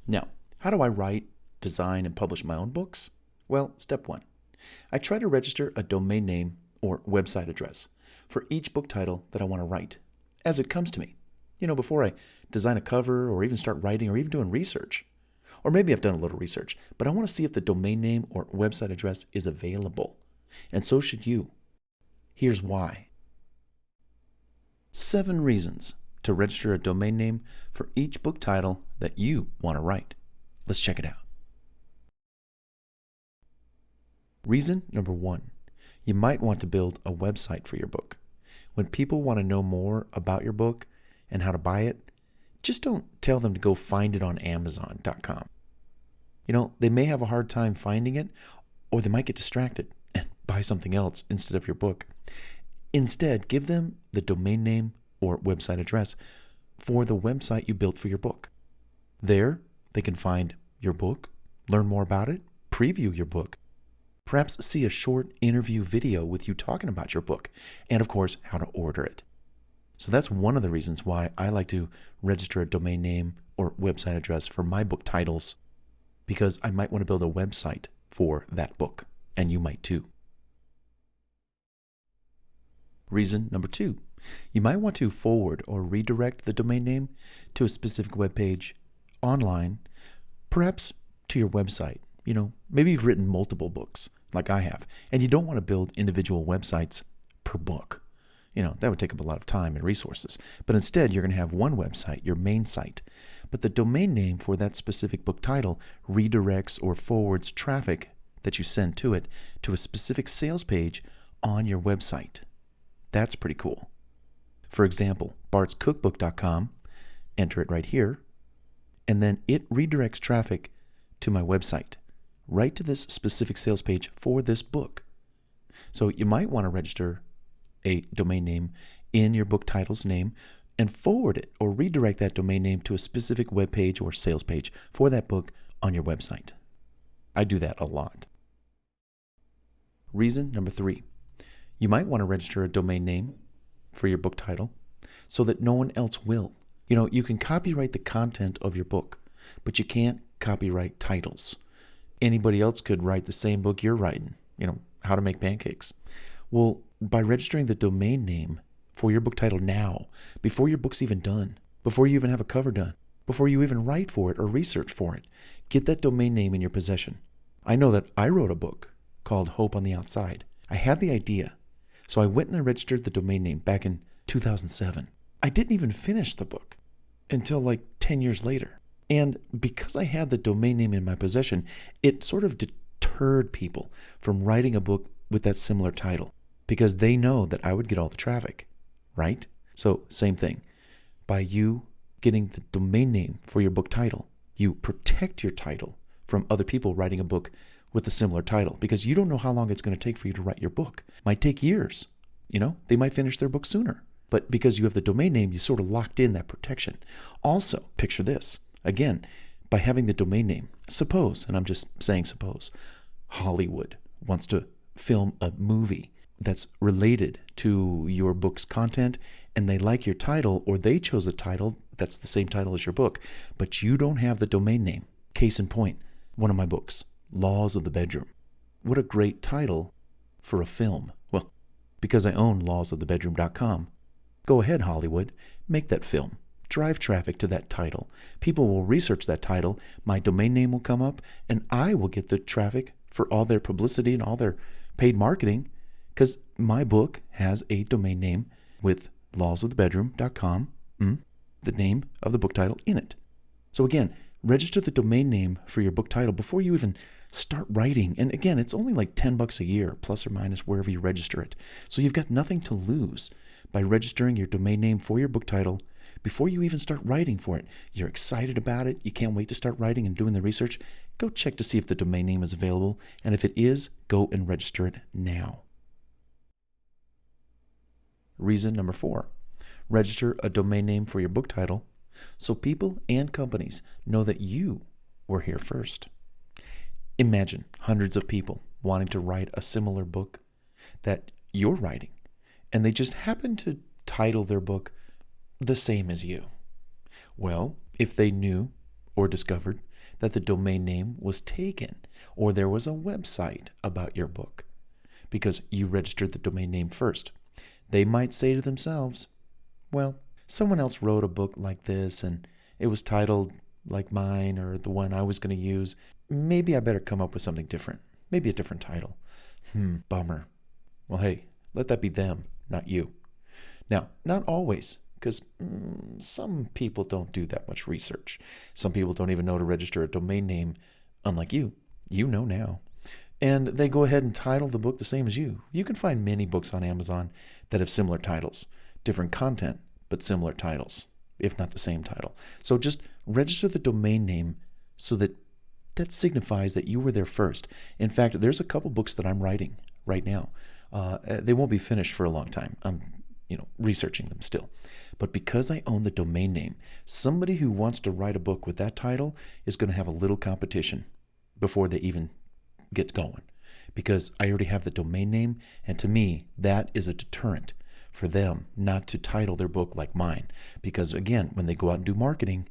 Now, how do I write, design, and publish my own books? Well, step one, I try to register a domain name or website address for each book title that I want to write as it comes to me. Before I design a cover or even start writing or even doing research. Or maybe I've done a little research, but I want to see if the domain name or website address is available. And so should you. Here's why. 7 reasons to register a domain name for each book title that you want to write. Let's check it out. Reason number 1, you might want to build a website for your book. When people want to know more about your book and how to buy it, just don't tell them to go find it on Amazon.com. They may have a hard time finding it, or they might get distracted and buy something else instead of your book. Instead, give them the domain name or website address for the website you built for your book. There, they can find your book, learn more about it, preview your book, perhaps see a short interview video with you talking about your book, and of course, how to order it. So that's one of the reasons why I like to register a domain name or website address for my book titles, because I might want to build a website for that book, and you might too. Reason number 2, you might want to forward or redirect the domain name to a specific web page online, perhaps to your website. Maybe you've written multiple books like I have, and you don't want to build individual websites per book. That would take up a lot of time and resources. But instead, you're going to have one website, your main site. But the domain name for that specific book title redirects or forwards traffic that you send to it to a specific sales page on your website. That's pretty cool. For example, bartscookbook.com, enter it right here, and then it redirects traffic to my website, right to this specific sales page for this book. So you might want to register a domain name in your book title's name and forward it or redirect that domain name to a specific web page or sales page for that book on your website. I do that a lot. Reason number 3, you might want to register a domain name for your book title so that no one else will. You can copyright the content of your book, but you can't copyright titles. Anybody else could write the same book you're writing, how to make pancakes. Well, by registering the domain name for your book title now, before your book's even done, before you even have a cover done, before you even write for it or research for it, get that domain name in your possession. I know that I wrote a book called Hope on the Outside. I had the idea, so I went and I registered the domain name back in 2007. I didn't even finish the book until like 10 years later. And because I had the domain name in my possession, it sort of deterred people from writing a book with that similar title, because they know that I would get all the traffic, right? So same thing. By you getting the domain name for your book title, you protect your title from other people writing a book with a similar title, because you don't know how long it's going to take for you to write your book. It might take years. They might finish their book sooner. But because you have the domain name, you sort of locked in that protection. Also, picture this. Again, by having the domain name, suppose, and I'm just saying suppose, Hollywood wants to film a movie that's related to your book's content, and they like your title, or they chose a title that's the same title as your book, but you don't have the domain name. Case in point, one of my books, Laws of the Bedroom. What a great title for a film. Well, because I own lawsofthebedroom.com, go ahead, Hollywood, make that film. Drive traffic to that title. People will research that title, my domain name will come up, and I will get the traffic for all their publicity and all their paid marketing, because my book has a domain name with lawsofthebedroom.com, the name of the book title in it. So again, register the domain name for your book title before you even start writing. And again, it's only like $10 a year, plus or minus wherever you register it. So you've got nothing to lose by registering your domain name for your book title before you even start writing for it. You're excited about it. You can't wait to start writing and doing the research. Go check to see if the domain name is available. And if it is, go and register it now. Reason number 4, register a domain name for your book title so people and companies know that you were here first. Imagine hundreds of people wanting to write a similar book that you're writing, and they just happen to title their book the same as you. Well, if they knew or discovered that the domain name was taken or there was a website about your book because you registered the domain name first. They might say to themselves, well, someone else wrote a book like this and it was titled like mine or the one I was going to use. Maybe I better come up with something different. Maybe a different title. Bummer. Well, hey, let that be them, not you. Now, not always, because some people don't do that much research. Some people don't even know to register a domain name, unlike you. You know now. And they go ahead and title the book the same as you. You can find many books on Amazon that have similar titles, different content, but similar titles, if not the same title. So just register the domain name so that signifies that you were there first. In fact, there's a couple books that I'm writing right now. They won't be finished for a long time. I'm researching them still. But because I own the domain name, somebody who wants to write a book with that title is going to have a little competition before they even get going. Because I already have the domain name, and to me, that is a deterrent for them not to title their book like mine. Because again, when they go out and do marketing,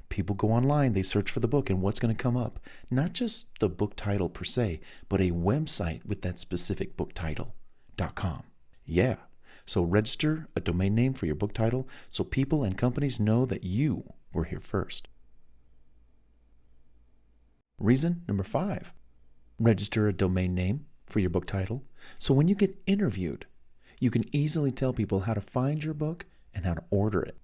people go online, they search for the book, and what's going to come up? Not just the book title per se, but a website with that specific book title.com. Yeah. So register a domain name for your book title so people and companies know that you were here first. Reason number 5, register a domain name for your book title so when you get interviewed, you can easily tell people how to find your book and how to order it.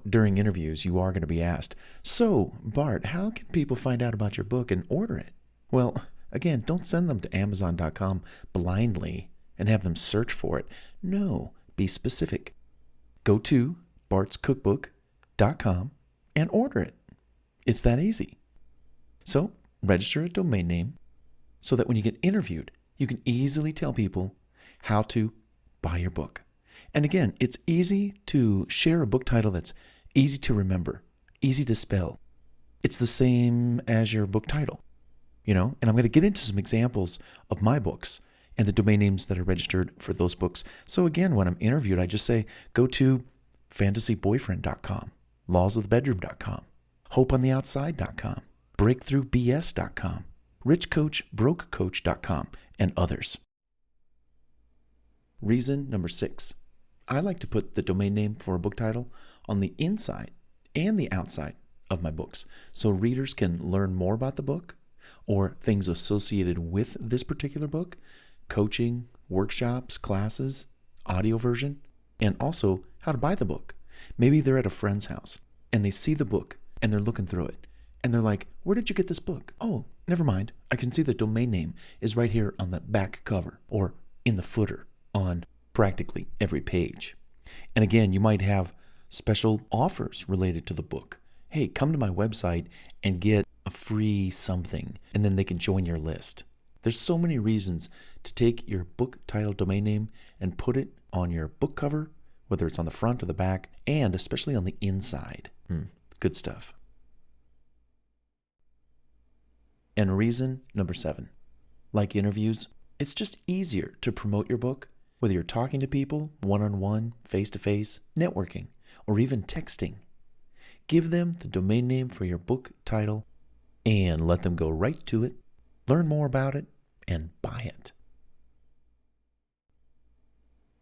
During interviews, you are going to be asked, so, Bart, how can people find out about your book and order it? Well, again, don't send them to Amazon.com blindly and have them search for it. No, be specific. Go to bartscookbook.com and order it. It's that easy. So, register a domain name so that when you get interviewed, you can easily tell people how to buy your book. And again, it's easy to share a book title that's easy to remember, easy to spell. It's the same as your book title, and I'm going to get into some examples of my books and the domain names that are registered for those books. So again, when I'm interviewed, I just say, go to fantasyboyfriend.com, lawsofthebedroom.com, hopeontheoutside.com, breakthroughbs.com, richcoachbrokecoach.com, and others. Reason number 6. I like to put the domain name for a book title on the inside and the outside of my books so readers can learn more about the book or things associated with this particular book, coaching, workshops, classes, audio version, and also how to buy the book. Maybe they're at a friend's house and they see the book and they're looking through it and they're like, where did you get this book? Oh, never mind. I can see the domain name is right here on the back cover or in the footer on practically every page. And again, you might have special offers related to the book. Hey, come to my website and get a free something, and then they can join your list. There's so many reasons to take your book title domain name and put it on your book cover, whether it's on the front or the back, and especially on the inside. Good stuff. And reason number 7, like interviews, it's just easier to promote your book, whether you're talking to people, one-on-one, face-to-face, networking, or even texting. Give them the domain name for your book title and let them go right to it, learn more about it, and buy it.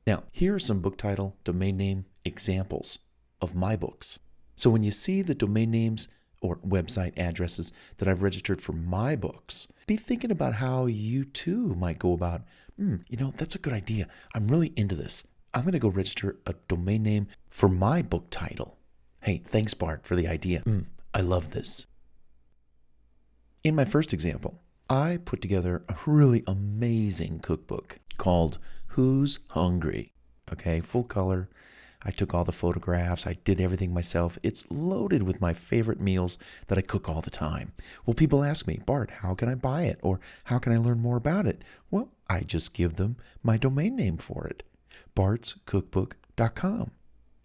Now, here are some book title, domain name examples of my books. So when you see the domain names or website addresses that I've registered for my books, be thinking about how you too might go about, that's a good idea. I'm really into this. I'm going to go register a domain name for my book title. Hey, thanks, Bart, for the idea. I love this. In my first example, I put together a really amazing cookbook called Who's Hungry? Okay, full color. I took all the photographs. I did everything myself. It's loaded with my favorite meals that I cook all the time. Well, people ask me, Bart, how can I buy it? Or how can I learn more about it? Well, I just give them my domain name for it, bartscookbook.com.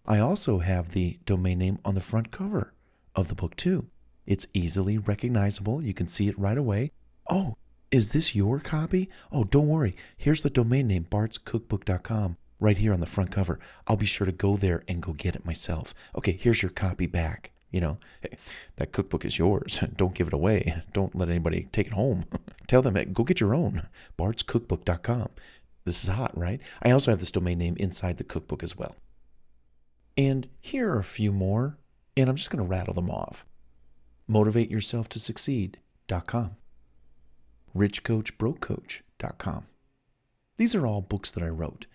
I also have the domain name on the front cover of the book too. It's easily recognizable. You can see it right away. Oh, is this your copy? Oh, don't worry. Here's the domain name, bartscookbook.com, right here on the front cover. I'll be sure to go there and go get it myself. Okay, here's your copy back. Hey, that cookbook is yours. Don't give it away. Don't let anybody take it home. Tell them, hey, go get your own. bartscookbook.com. This is hot, right? I also have this domain name inside the cookbook as well. And here are a few more, and I'm just going to rattle them off. motivateyourselftosucceed.com. richcoachbrokecoach.com. These are all books that I wrote.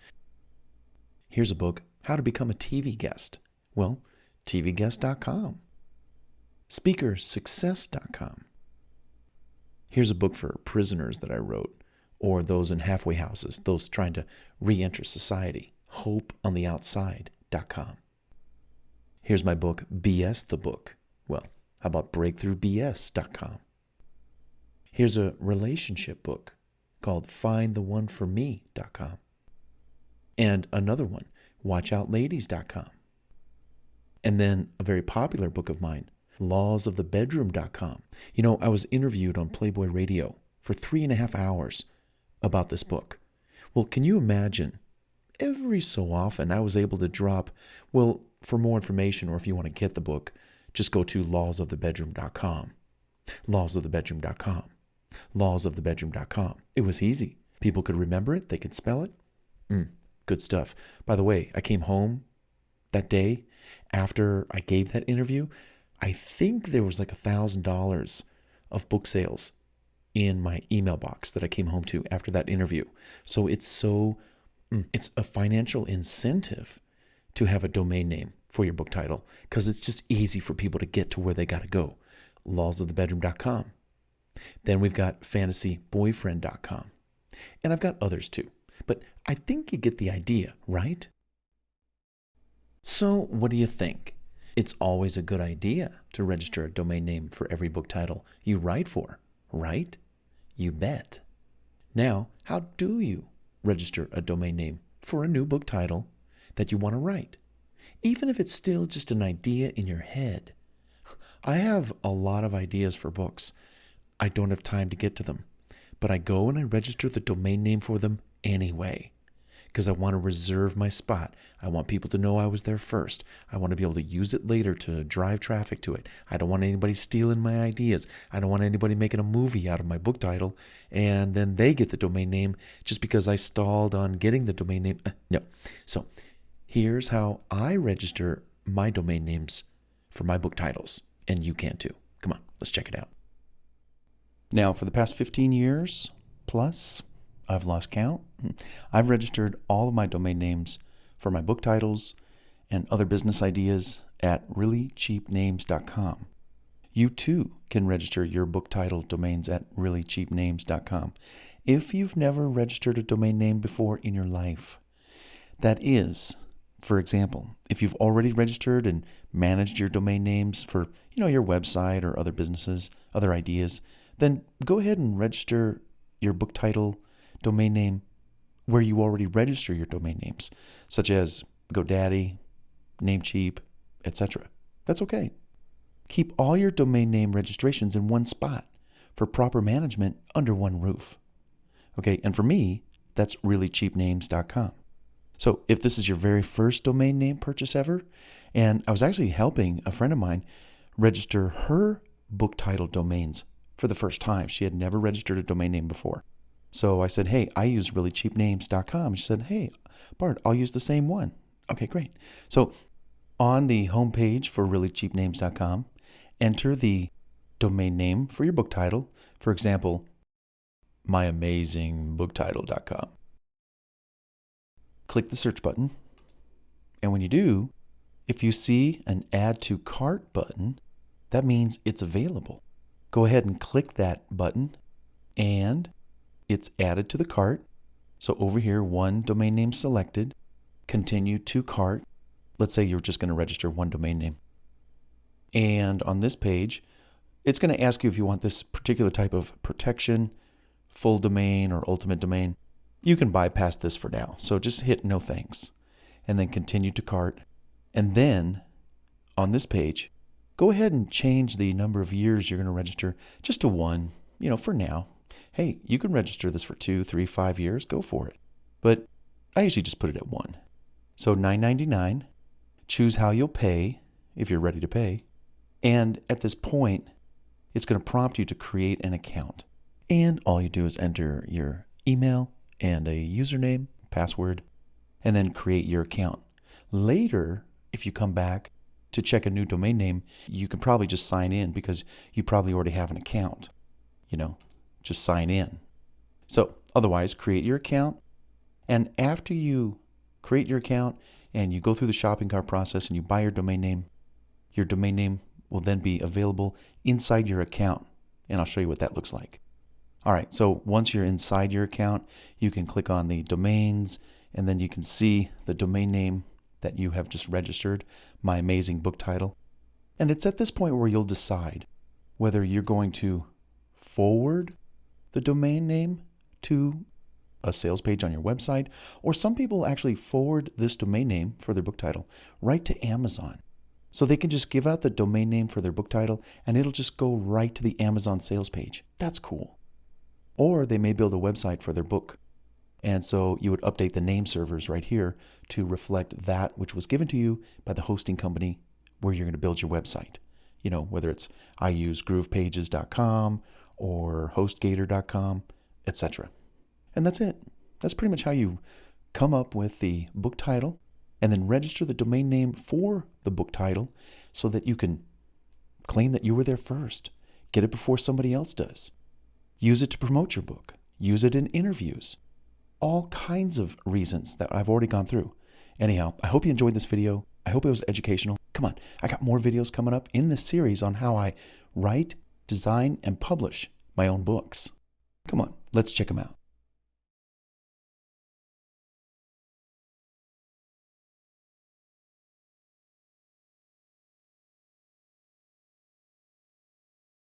Here's a book, How to Become a TV Guest. Well, tvguest.com. speakersuccess.com. Here's a book for prisoners that I wrote, or those in halfway houses, those trying to re-enter society, hopeontheoutside.com. Here's my book, BS the Book. Well, how about breakthroughbs.com? Here's a relationship book called findtheoneforme.com. And another one, watchoutladies.com. And then a very popular book of mine, lawsofthebedroom.com. I was interviewed on Playboy Radio for 3.5 hours about this book. Well, can you imagine? Every so often I was able to drop, well, for more information, or if you want to get the book, just go to lawsofthebedroom.com. lawsofthebedroom.com. lawsofthebedroom.com. It was easy. People could remember it. They could spell it. Good stuff. By the way, I came home that day after I gave that interview. I think there was like $1,000 of book sales in my email box that I came home to after that interview. So it's a financial incentive to have a domain name for your book title, because it's just easy for people to get to where they got to go. lawsofthebedroom.com. Then we've got fantasyboyfriend.com. And I've got others too. But I think you get the idea, right? So what do you think? It's always a good idea to register a domain name for every book title you write for, right? You bet. Now, how do you register a domain name for a new book title that you want to write, even if it's still just an idea in your head? I have a lot of ideas for books. I don't have time to get to them, but I go and I register the domain name for them anyway, because I want to reserve my spot. I want people to know I was there first. I want to be able to use it later to drive traffic to it. I don't want anybody stealing my ideas. I don't want anybody making a movie out of my book title and then they get the domain name just because I stalled on getting the domain name. No. So here's how I register my domain names for my book titles, and you can too. Come on, let's check it out. Now, for the past 15 years plus, I've lost count. I've registered all of my domain names for my book titles and other business ideas at reallycheapnames.com. You too can register your book title domains at reallycheapnames.com if you've never registered a domain name before in your life. That is, for example, if you've already registered and managed your domain names for, your website or other businesses, other ideas, then go ahead and register your book title domain name where you already register your domain names, such as GoDaddy, Namecheap, etc. That's okay. Keep all your domain name registrations in one spot for proper management under one roof. Okay, and for me, that's reallycheapnames.com. So if this is your very first domain name purchase ever, and I was actually helping a friend of mine register her book title domains for the first time. She had never registered a domain name before. So I said, hey, I use reallycheapnames.com. She said, hey, Bart, I'll use the same one. Okay, great. So on the homepage for reallycheapnames.com, enter the domain name for your book title. For example, myamazingbooktitle.com. Click the search button. And when you do, if you see an add to cart button, that means it's available. Go ahead and click that button and it's added to the cart. So over here, one domain name selected, continue to cart. Let's say you're just going to register one domain name. And on this page, it's going to ask you if you want this particular type of protection, full domain or ultimate domain. You can bypass this for now. So just hit no thanks and then continue to cart. And then on this page, go ahead and change the number of years you're going to register just to one, for now. Hey, you can register this for 2, 3, 5 years. Go for it. But I usually just put it at 1. So $9.99. Choose how you'll pay if you're ready to pay. And at this point, it's going to prompt you to create an account. And all you do is enter your email and a username, password, and then create your account. Later, if you come back to check a new domain name, you can probably just sign in because you probably already have an account. Just sign in. So otherwise, create your account. And after you create your account and you go through the shopping cart process and you buy your domain name will then be available inside your account. And I'll show you what that looks like. All right, so once you're inside your account, you can click on the domains, and then you can see the domain name that you have just registered, My Amazing Book Title. And it's at this point where you'll decide whether you're going to forward the domain name to a sales page on your website, or some people actually forward this domain name for their book title right to Amazon. So they can just give out the domain name for their book title and it'll just go right to the Amazon sales page. That's cool. Or they may build a website for their book. And so you would update the name servers right here to reflect that which was given to you by the hosting company where you're going to build your website. Whether it's I use groovepages.com or hostgator.com, etc. And that's it. That's pretty much how you come up with the book title and then register the domain name for the book title so that you can claim that you were there first. Get it before somebody else does. Use it to promote your book. Use it in interviews. All kinds of reasons that I've already gone through. Anyhow, I hope you enjoyed this video. I hope it was educational. Come on, I got more videos coming up in this series on how I write, design, and publish my own books. Come on, let's check them out.